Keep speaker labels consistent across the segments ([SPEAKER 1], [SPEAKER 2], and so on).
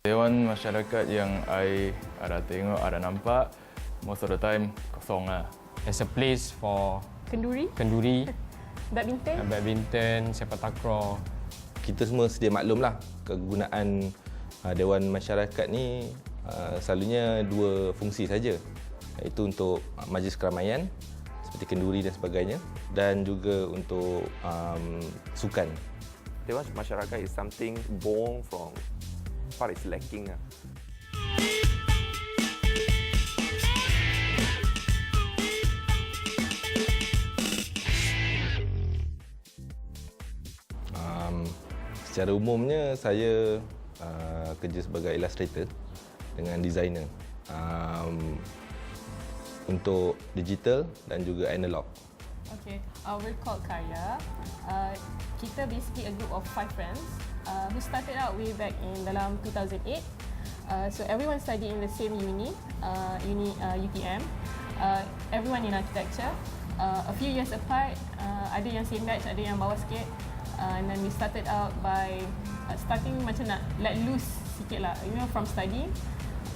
[SPEAKER 1] Dewan masyarakat yang I ada tengok, ada nampak, most of the time kosong lah.
[SPEAKER 2] As a place for
[SPEAKER 3] Kenduri,
[SPEAKER 2] kenduri,
[SPEAKER 3] badminton.
[SPEAKER 2] sepak takraw.
[SPEAKER 4] Kita semua sedia maklum lah kegunaan Dewan Masyarakat ni selalunya dua fungsi saja, iaitu untuk majlis keramaian seperti kenduri dan sebagainya, dan juga untuk sukan.
[SPEAKER 5] Dewan Masyarakat is something born from what is lacking.
[SPEAKER 4] Secara umumnya saya kerja sebagai illustrator dengan designer untuk digital dan juga analog.
[SPEAKER 3] Okay, we're called Karya. Kita basically a group of 5 friends who started out way back in dalam 2008. So everyone study in the same uni, UTM. Everyone in architecture. A few years apart, ada yang same batch, ada yang bawah sikit. And then we started out by starting macam nak let loose sikit lah, from study.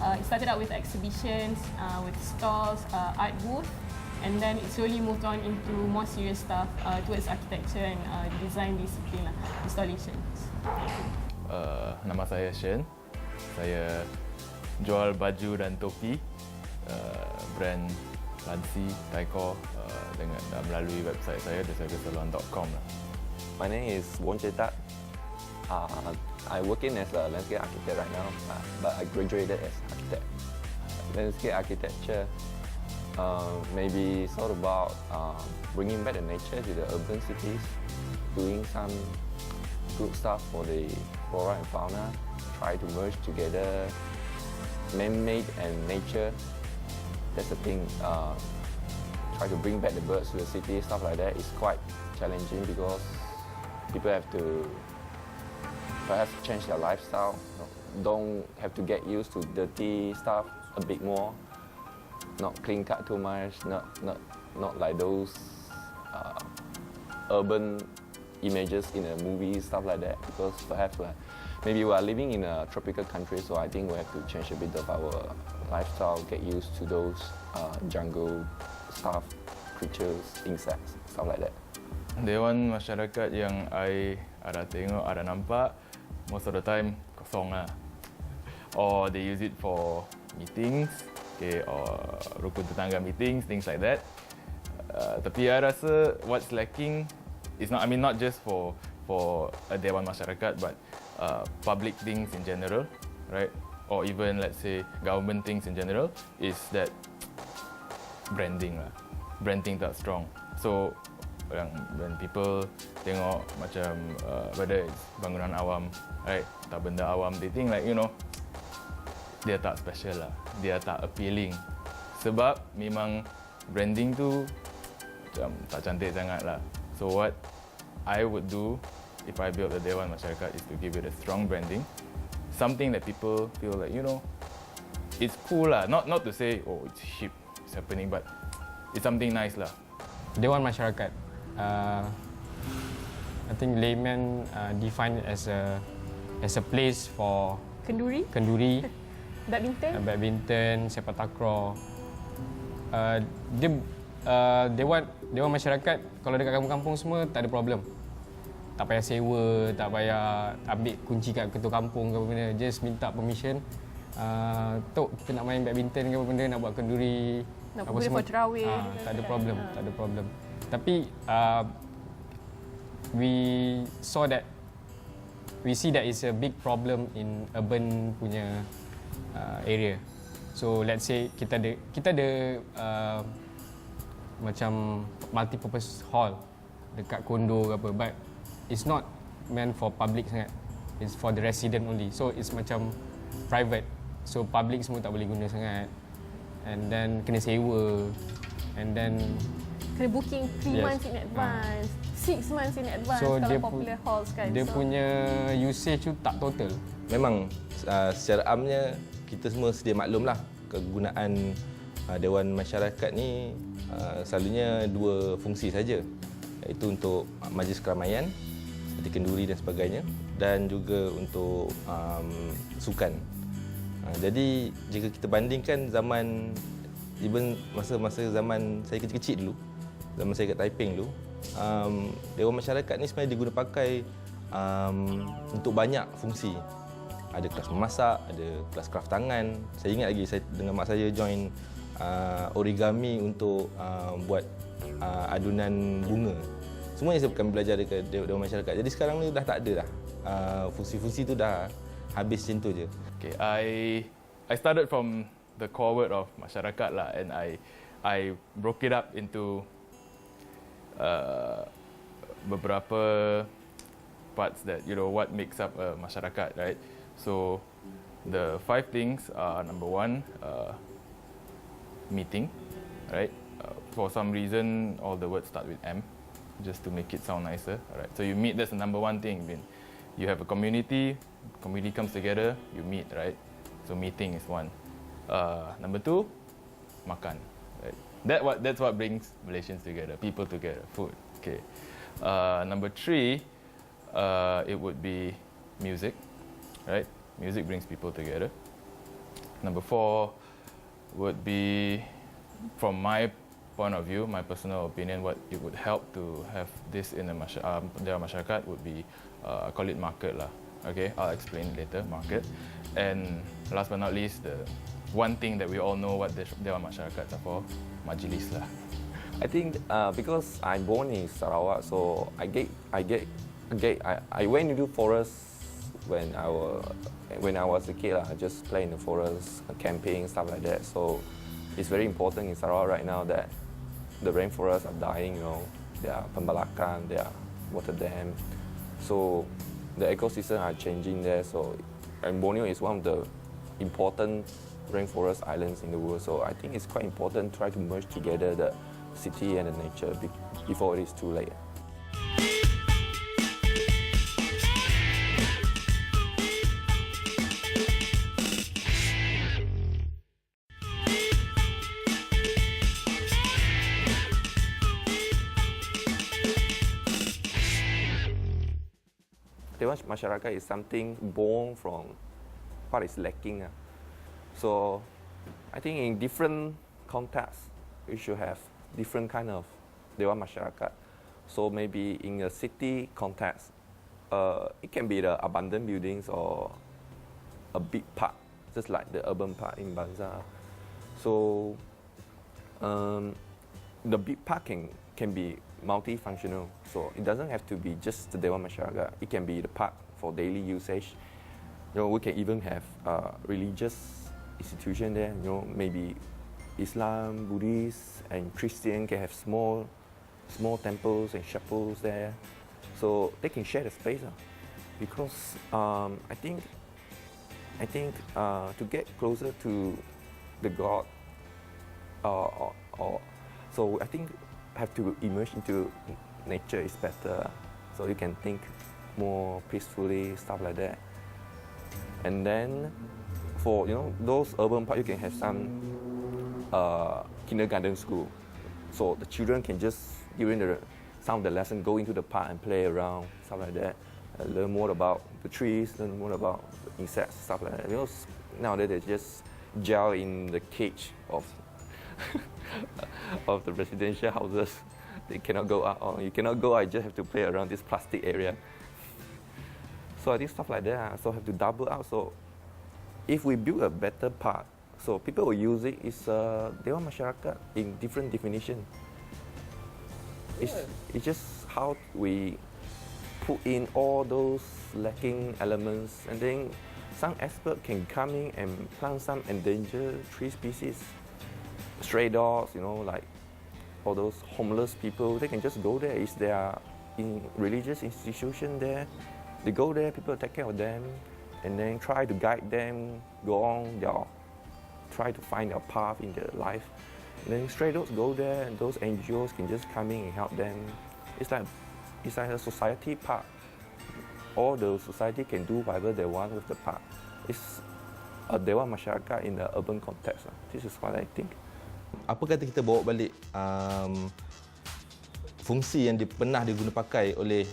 [SPEAKER 3] It started out with exhibitions, with stalls, art booth, and then it slowly moved on into more serious stuff towards architecture and design discipline lah, installations.
[SPEAKER 1] Nama saya Shen. Saya jual baju dan topi brand Lansi, Taiko dengan melalui website saya desagersalon.com lah.
[SPEAKER 5] My name is Won Chetak. I working as a landscape architect right now, but I graduated as architect. Landscape architecture maybe sort about bringing back the nature to the urban cities, doing some good stuff for the flora and fauna, try to merge together man-made and nature. That's the thing. Try to bring back the birds to the city, stuff like that is quite challenging because people have to perhaps change their lifestyle. Don't have to get used to dirty stuff a bit more. Not clean cut too much. Not like those urban images in a movie, stuff like that. Because perhaps maybe we are living in a tropical country, so I think we have to change a bit of our lifestyle, get used to those jungle stuff, creatures, insects, stuff like that.
[SPEAKER 1] Dewan masyarakat yang I ada tengok, ada nampak, most of the time kosong lah. Or they use it for meetings, okay, or rukun tetangga meetings, things like that. Tapi I rasa what's lacking is not just for a Dewan Masyarakat, but public things in general, right? Or even let's say government things in general, is that branding lah. Branding tak strong. So when people tengok macam whether it's bangunan awam, right, atau benda awam, they think like dia tak special lah, dia tak appealing. Sebab memang branding tu macam tak cantik sangat lah. So what I would do if I build a Dewan Masyarakat is to give it a strong branding, something that people feel like it's cool lah. Not to say it's hip, it's happening, but it's something nice lah.
[SPEAKER 2] Dewan Masyarakat, I think layman define it as a place for kenduri, badminton, sepak takraw. Dewan Masyarakat kalau dekat kampung-kampung semua tak ada problem. Tak payah sewa, tak payah ambil kunci kat ketua kampung ke apa benda, just minta permission. Tok kita nak main badminton ke apa benda, nak buat kenduri,
[SPEAKER 3] nak
[SPEAKER 2] apa
[SPEAKER 3] boleh
[SPEAKER 2] semua,
[SPEAKER 3] buat terawih,
[SPEAKER 2] tak ada problem, tak ada problem. Tapi we see that it's a big problem in urban punya area. So let's say kita ada macam multi-purpose hall dekat kondo ke apa, but it's not meant for public sangat. It's for the resident only. So it's macam private. So public semua tak boleh guna sangat. And then kena sewa. And then
[SPEAKER 3] kena booking 3 months in advance, 6 months in advance,
[SPEAKER 2] so
[SPEAKER 3] kalau popular halls kan.
[SPEAKER 2] Dia punya usage tu tak total.
[SPEAKER 4] Memang secara amnya kita semua sedia maklum lah kegunaan Dewan Masyarakat ni selalunya dua fungsi saja, iaitu untuk majlis keramaian seperti kenduri dan sebagainya, dan juga untuk sukan. Jadi jika kita bandingkan zaman even masa zaman saya kecil-kecil dulu, zaman saya kat Taiping dulu, Dewan Masyarakat ni sebenarnya diguna pakai untuk banyak fungsi. Ada kelas memasak, ada kelas craft tangan. Saya ingat lagi saya dengan mak saya join origami untuk buat adunan bunga. Semuanya kami belajar dekat Dewan Masyarakat. Jadi sekarang ni dah tak ada dah. Fungsi-fungsi tu dah habis macam tu je.
[SPEAKER 1] Okay, I started from the core word of masyarakat lah, and I broke it up into beberapa parts that what makes up a masyarakat, right? So the 5 things are, number 1, meeting, right? For some reason, all the words start with M, just to make it sound nicer, right? So you meet, that's the number 1 thing. You have a community comes together, you meet, right? So meeting is 1. Number 2, makan, right? That's what brings Malaysians together, people together, food. Okay. Number 3, it would be music, right? Music brings people together. Number 4 would be, from my point of view, my personal opinion, what it would help to have this in Dewan Masyarakat would be, I call it market lah. Okay, I'll explain later, market. And last but not least, the one thing that we all know what Dewan Masyarakat are for, majlis lah.
[SPEAKER 5] I think because I'm born in Sarawak, so I went into forest when I was a kid. I just play in the forest, camping, stuff like that. So it's very important in Sarawak right now that the rainforests are dying. There are pembalakan, there are water dam. So the ecosystem are changing there. So and Borneo is one of the important rainforest islands in the world. So I think it's quite important to try to merge together the city and the nature before it is too late. Dewan Masyarakat is something born from what is lacking. So I think in different contexts, you should have different kind of Dewan Masyarakat. So maybe in a city context, it can be the abandoned buildings or a big park, just like the urban park in Banza. So the big park can be multifunctional. So it doesn't have to be just the Dewan Masyarakat. It can be the park for daily usage. We can even have religious institution there. Maybe Islam, Buddhist, and Christian can have small temples and chapels there, so they can share the space. Because I think to get closer to the God, so I think have to immerse into nature is better, so you can think more peacefully, stuff like that. And then for those urban park, you can have some kindergarten school, so the children can just during some of the lesson go into the park and play around, stuff like that, learn more about the trees, learn more about the insects, stuff like that. Nowadays they just gel in the cage of of the residential houses. They cannot go out, or you cannot go out, you just have to play around this plastic area. So I think stuff like that so have to double out. So if we build a better park, so people will use it, it's Dewan Masyarakat in different definition. It's just how we put in all those lacking elements, and then some expert can come in and plant some endangered tree species. Stray dogs, like all those homeless people, they can just go there. It's their religious institution there. They go there, people take care of them, and then try to guide them, go on try to find their path in their life. And then stray dogs go there, and those NGOs can just come in and help them. It's like a society park. All the society can do whatever they want with the park. It's a Dewan Masyarakat in the urban context. This is what I think.
[SPEAKER 4] Apa kata kita bawa balik fungsi yang pernah diguna pakai oleh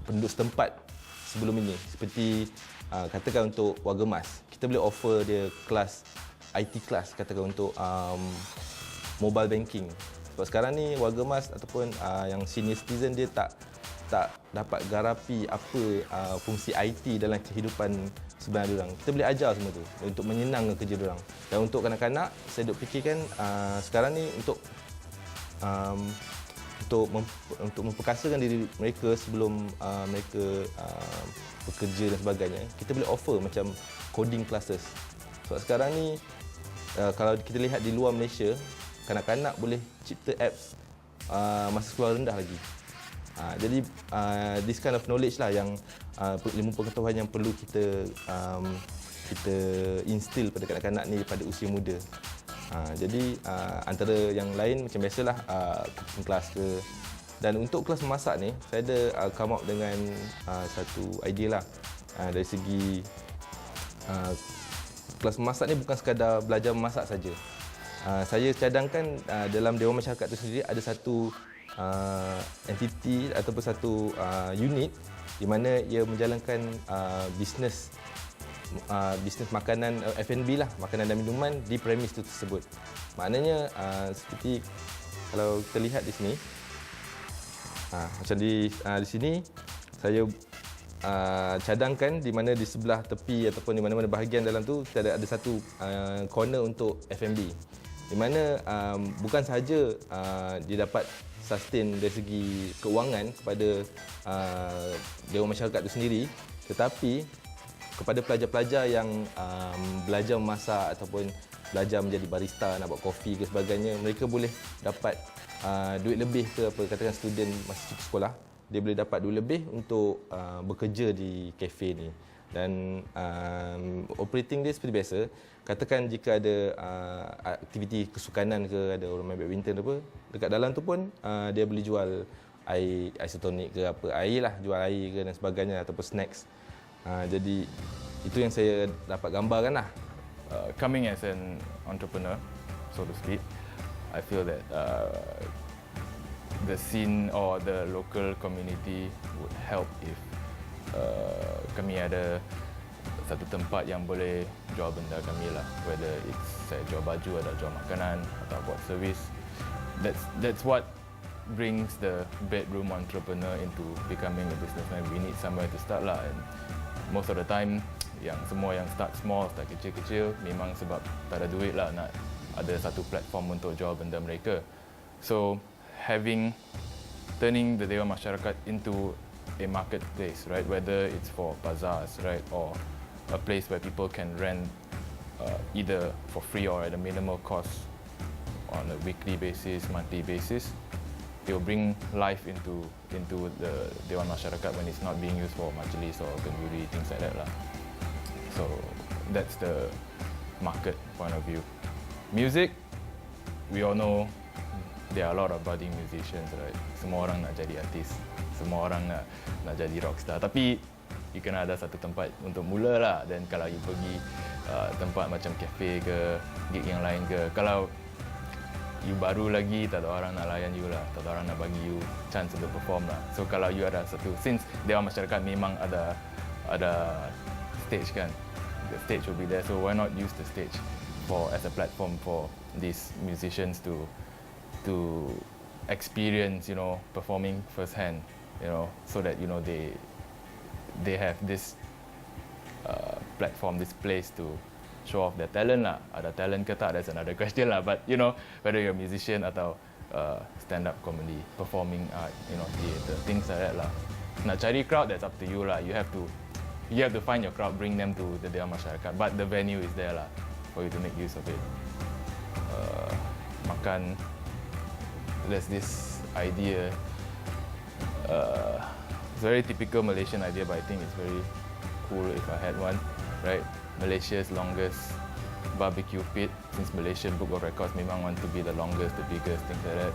[SPEAKER 4] penduduk setempat sebelum ini, seperti katakan untuk warga emas, kita boleh offer dia kelas IT kelas, katakan untuk mobile banking. Sebab sekarang ni warga emas ataupun yang senior citizen dia tak dapat garapi apa fungsi IT dalam kehidupan sebenar diorang. Kita boleh ajar semua tu untuk menyenangkan kerja diorang. Dan untuk kanak-kanak, saya duk fikirkan sekarang ni untuk memperkasakan diri mereka sebelum mereka bekerja dan sebagainya, kita boleh offer macam coding classes. Sebab sekarang ni kalau kita lihat di luar Malaysia, kanak-kanak boleh cipta apps masa sekolah rendah lagi. Jadi this kind of knowledge lah yang ilmu pengetahuan yang perlu kita instill pada kanak-kanak ni pada usia muda. Jadi antara yang lain macam biasalah cooking class ke. Dan untuk kelas memasak ni, saya ada come up dengan satu idea lah. Dari segi kelas memasak ni bukan sekadar belajar memasak saja. Saya cadangkan dalam Dewan Masyarakat itu sendiri ada satu entiti ataupun satu unit di mana ia menjalankan bisnes makanan F&B lah, makanan dan minuman di premis itu tersebut. Maknanya seperti kalau kita lihat di sini, macam di sini saya cadangkan di mana di sebelah tepi ataupun di mana-mana bahagian dalam tu kita ada satu corner untuk F&B, di mana bukan sahaja dia dapat sustain dari segi keuangan kepada Dewan Masyarakat itu sendiri, tetapi kepada pelajar-pelajar yang belajar memasak ataupun belajar menjadi barista, nak buat kopi ke sebagainya, mereka boleh dapat duit lebih ke apa, katakan student masa cuti sekolah, dia boleh dapat duit lebih untuk bekerja di kafe ni. Dan operating dia seperti biasa. Katakan jika ada aktiviti kesukanan ke, ada orang main badminton apa, dekat dalam tu pun dia boleh jual air isotonik ke apa, air lah, jual air ke dan sebagainya ataupun snacks. Jadi itu yang saya dapat gambarkan lah.
[SPEAKER 1] Coming as an entrepreneur, so to speak, I feel that the scene or the local community would help if kami ada satu tempat yang boleh jual benda kami lah, whether it's saya jual baju atau jual makanan atau buat servis. That's what brings the bedroom entrepreneur into becoming a businessman. We need somewhere to start lah, and most of the time yang semua yang start small, start kecil-kecil, memang sebab tak ada duit lah nak ada satu platform untuk jual benda mereka. So turning the Dewan Masyarakat into a marketplace, right? Whether it's for bazaars, right, or a place where people can rent either for free or at a minimal cost on a weekly basis, monthly basis, it will bring life into the Dewan Masyarakat when it's not being used for majlis or kenduri, things like that lah. So that's the market point of view. Music, we all know there are a lot of budding musicians, right? Semua orang nak jadi artis, semua orang nak jadi rockstar. Tapi you kena ada satu tempat untuk mula lah. Dan kalau you pergi tempat macam cafe ke, gig yang lain ke, kalau you baru lagi, tak ada orang nak layan you lah, tak ada orang nak bagi you chance untuk perform lah. So kalau you ada satu, since Dewan Masyarakat memang ada stage kan, the stage will be there, so why not use the stage as a platform for these musicians to experience, performing firsthand, so that they have this platform, this place to show off their talent lah. Ada talent ke tak, that's another question lah. But whether you're a musician atau stand-up comedy, performing art, theatre, things like that lah. Nak cari crowd, that's up to you lah. You have to find your crowd, bring them to the Dewan Masyarakat. But the venue is there lah for you to make use of it. Makan, there's this idea. It's a very typical Malaysian idea, but I think it's very cool if I had one, right? Malaysia's longest barbecue pit, since Malaysian Book of Records memang want to be the longest, the biggest, things like that.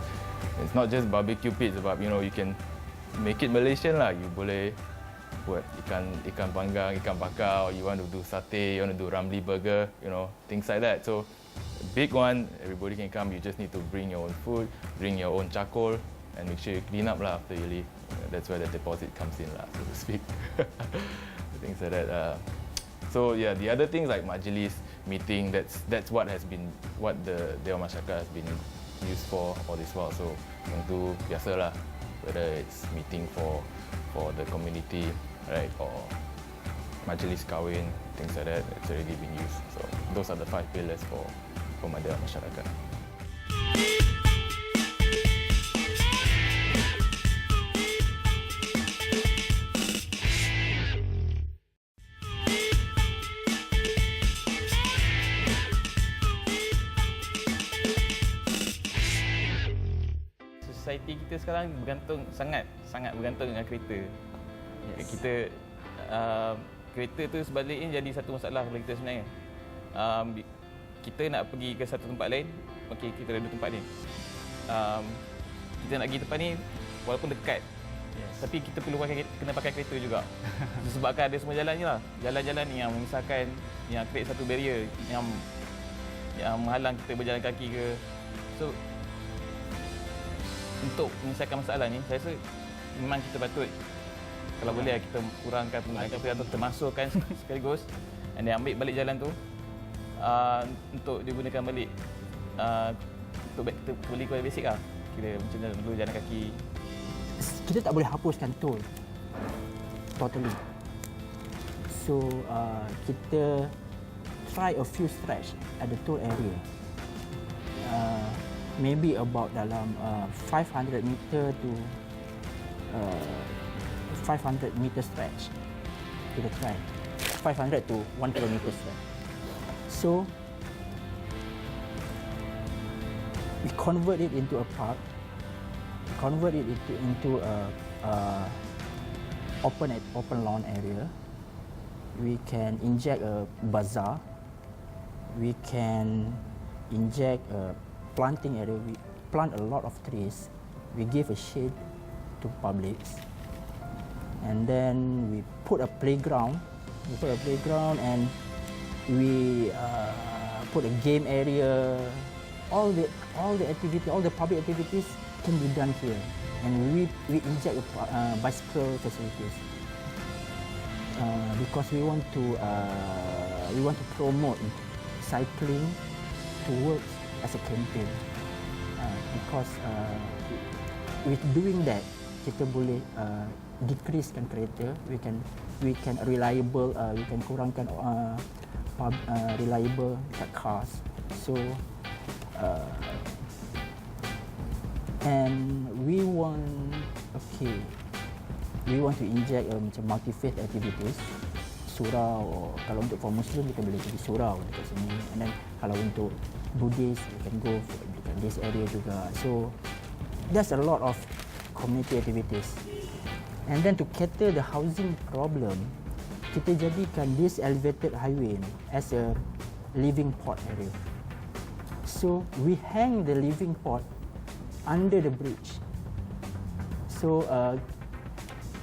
[SPEAKER 1] It's not just barbecue pit, sebab you can make it Malaysian lah. You boleh buat ikan panggang, ikan bakar, or you want to do satay, you want to do Ramly burger, things like that. So big one, everybody can come. You just need to bring your own food, bring your own charcoal, and make sure you clean up lah after you leave. That's where the deposit comes in lah, so to speak. Things like that. So yeah, the other things like majlis, meeting, that's what the Dewan Masyarakat has been used for all this while. So yang tu biasalah, whether it's meeting for the community, right, or majlis kahwin, things like that, it's already been used. So those are the 5 pillars for Dewan Masyarakat.
[SPEAKER 6] Society kita sekarang sangat bergantung dengan kereta. Yes. Kereta tu sebaliknya jadi satu masalah bagi kita sebenarnya. Kita nak pergi ke satu tempat lain, okey, kita ada 2 tempat ni. Kita nak pergi tempat ni walaupun dekat, yes, tapi kita perlu kena pakai kereta juga. Disebabkan ada semua jalan je lah. Jalan-jalan ni yang memisahkan, yang create satu barrier yang menghalang kita berjalan kaki ke. So untuk menyelesaikan masalah ni, saya rasa memang kita patut, kalau boleh kita kurangkan penggunaan kereta atau termasukkan sekaligus, dan dia ambil balik jalan tu untuk digunakan balik untuk kita kembali kepada basic lah. Kira macam mana dulu jalan kaki.
[SPEAKER 7] Kita tak boleh hapuskan tol totally. So kita try a few stretch at the toll area. Maybe about dalam 500 meter to 500 meter stretch. Kita try 500 to 1 kilometer stretch. So we convert it into a park, convert it into a open lawn area. We can inject a bazaar. We can inject a planting area. We plant a lot of trees. We give a shade to publics, and then we put a playground. And we put a game area. All the activity, all the public activities can be done here, and we inject bicycle facilities because we want to promote cycling to work as a campaign. Because with doing that, kita boleh decreasekan kereta. We can reliable. We can kurangkan reliable cars. So. And we want to inject macam multi-faith activities, surau. Kalau untuk kaum Muslim kita boleh pergi surau dekat sini, and then kalau untuk Buddhist we can go dekat this area juga. So there's a lot of community activities, and then to cater the housing problem, kita jadikan this elevated highway as a living port area. So we hang the living pot under the bridge. So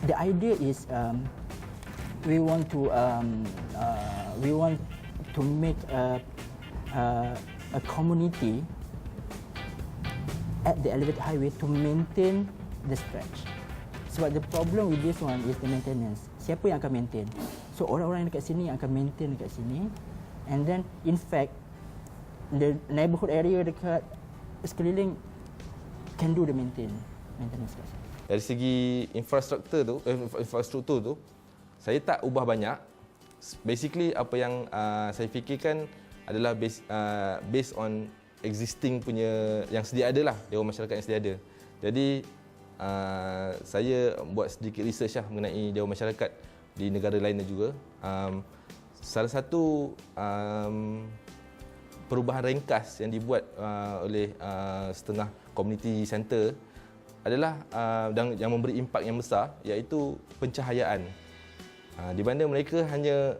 [SPEAKER 7] the idea is we want to make a community at the elevated highway to maintain the stretch. Sebab the problem with this one is the maintenance. Siapa yang akan maintain? So orang-orang yang dekat sini yang akan maintain dekat sini, and then in fact the neighborhood area dekat sekeliling can do the maintenance.
[SPEAKER 4] Dari segi infrastruktur tu, saya tak ubah banyak. Basically apa yang saya fikirkan adalah based on existing punya yang sedia ada lah, Dewan Masyarakat yang sedia ada. Jadi saya buat sedikit research lah mengenai Dewan Masyarakat di negara lain juga. Salah satu perubahan ringkas yang dibuat oleh setengah community center adalah dan yang memberi impak yang besar, iaitu pencahayaan. Di mana mereka hanya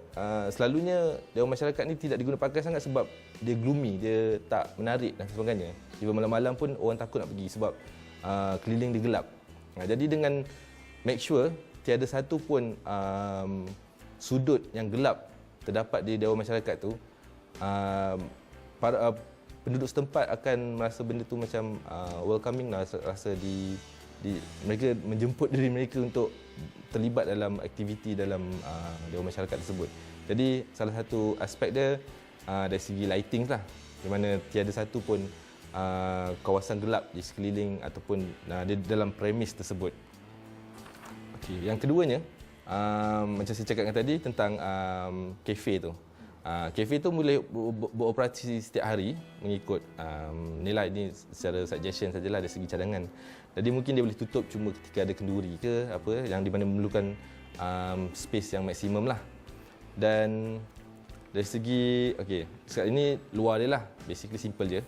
[SPEAKER 4] selalunya Dewan Masyarakat ni tidak diguna pakai sangat sebab dia gloomy, dia tak menarik dan sebagainya. Jika malam-malam pun orang takut nak pergi sebab keliling dia gelap. Jadi dengan make sure tiada satu pun sudut yang gelap terdapat di Dewan Masyarakat tu, para penduduk setempat akan merasa benda tu macam welcoming lah, rasa mereka menjemput diri mereka untuk terlibat dalam aktiviti dalam Dewan Masyarakat tersebut. Jadi salah satu aspek dia dari segi lighting lah, di mana tiada satu pun kawasan gelap di sekeliling ataupun di dalam premis tersebut. Okay. Yang keduanya, macam saya cakapkan tadi tentang kafe tu. Kafe tu boleh beroperasi setiap hari mengikut nilai ni secara suggestion sajalah dari segi cadangan. Jadi mungkin dia boleh tutup cuma ketika ada kenduri ke apa yang di mana memerlukan space yang maksimum lah. Dan dari segi sekarang ini luar dia lah, basically simple je.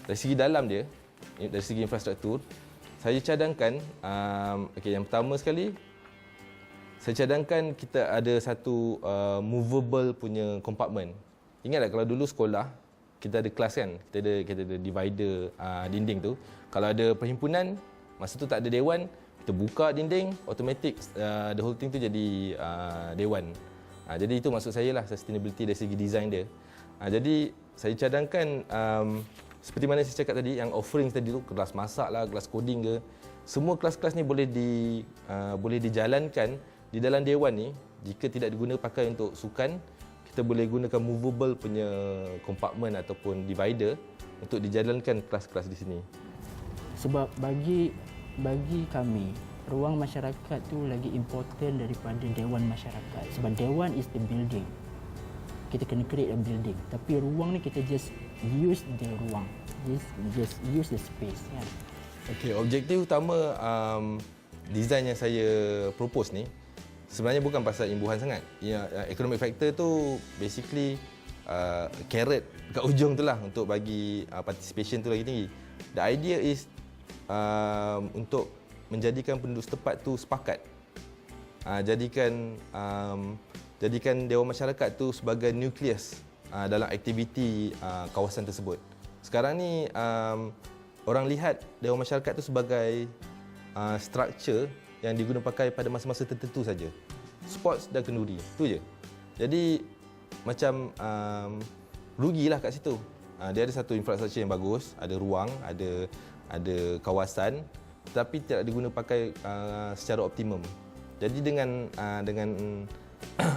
[SPEAKER 4] Dari segi dalam dia, dari segi infrastruktur, saya cadangkan yang pertama sekali saya cadangkan kita ada satu movable punya compartment. Ingat tak kalau dulu sekolah kita ada kelas kan, kita ada divider dinding tu. Kalau ada perhimpunan, masa tu tak ada dewan, kita buka dinding, automatic the whole thing tu jadi dewan. Jadi itu maksud saya lah, sustainability dari segi design dia. Jadi saya cadangkan seperti mana saya cakap tadi, yang offerings tadi tu, kelas masak lah, kelas coding ke, semua kelas-kelas ni boleh dijalankan di dalam dewan ni. Jika tidak diguna pakai untuk sukan, kita boleh gunakan movable punya compartment ataupun divider untuk dijalankan kelas-kelas di sini.
[SPEAKER 7] Sebab bagi kami, ruang masyarakat tu lagi important daripada dewan masyarakat. Sebab dewan is the building. Kita kena create a building. Tapi ruang ni kita just use the ruang. Just use the space. Kan?
[SPEAKER 4] Okay, objektif utama design yang saya propose ni sebenarnya bukan pasal imbuhan sangat. Economic factor tu basically carrot kat ujung tu lah untuk bagi participation tu lagi tinggi. The idea is untuk menjadikan penduduk setempat tu sepakat. Jadikan dewan masyarakat tu sebagai nukleus dalam aktiviti kawasan tersebut. Sekarang ni orang lihat dewan masyarakat tu sebagai structure yang diguna pakai pada masa-masa tertentu saja. Sports dan kenduri, tu je. Jadi macam rugilah kat situ. Dia ada satu infrastruktur yang bagus, ada ruang, ada kawasan, tapi tidak diguna pakai secara optimum. Jadi dengan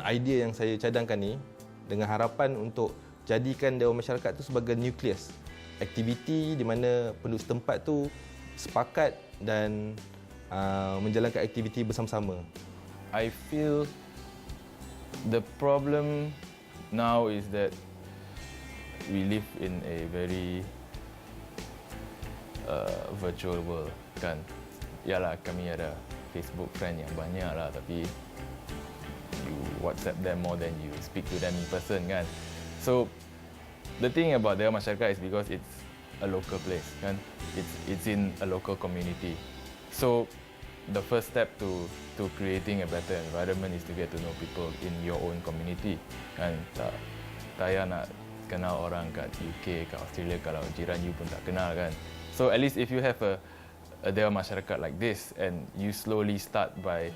[SPEAKER 4] idea yang saya cadangkan ni, dengan harapan untuk jadikan dewan masyarakat tu sebagai nukleus aktiviti di mana penduduk setempat tu sepakat dan menjalankan aktiviti bersama-sama.
[SPEAKER 1] I feel the problem now is that we live in a very virtual world, kan. Yalah, kami ada Facebook friend yang banyak lah, tapi you WhatsApp them more than you speak to them in person, kan. So the thing about Dewan Masyarakat is because it's a local place, kan. It's in a local community. So the first step to creating a better environment is to get to know people in your own community, kan. Tak payah nak kenal orang kat UK, kat Australia kalau jiran you pun tak kenal, kan. So at least if you have a Dewan Masyarakat like this and you slowly start by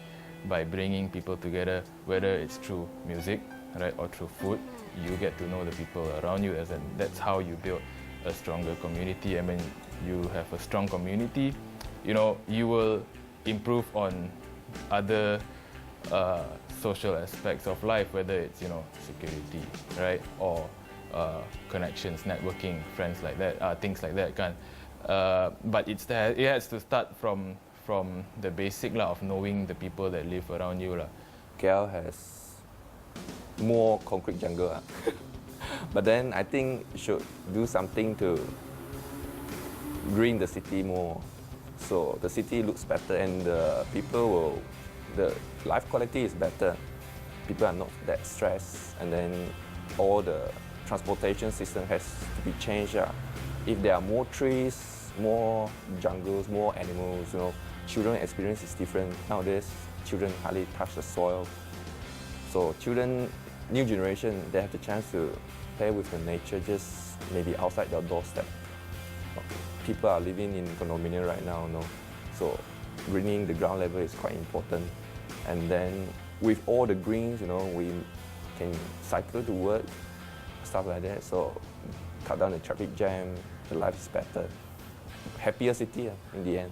[SPEAKER 1] bringing people together, whether it's through music, right, or through food, you get to know the people around you, and that's how you build a stronger community. I mean, you have a strong community, you know, you will improve on other social aspects of life, whether it's, you know, security, right, or connections, networking, friends like that, things like that, kan. But it has to start from the basic lah of knowing the people that live around you lah.
[SPEAKER 5] KL has more concrete jungle, but then I think you should do something to green the city more, so the city looks better and the life quality is better. People are not that stressed, and then all the transportation system has to be changed. If there are more trees, more jungles, more animals, you know, children experience is different. Nowadays, children hardly touch the soil. So children, new generation, they have the chance to play with the nature just maybe outside their doorstep. People are living in condominium right now, you know, so greening the ground level is quite important. And then with all the greens, you know, we can cycle to work, stuff like that. So cut down the traffic jam, the life is better. Happier city in the end.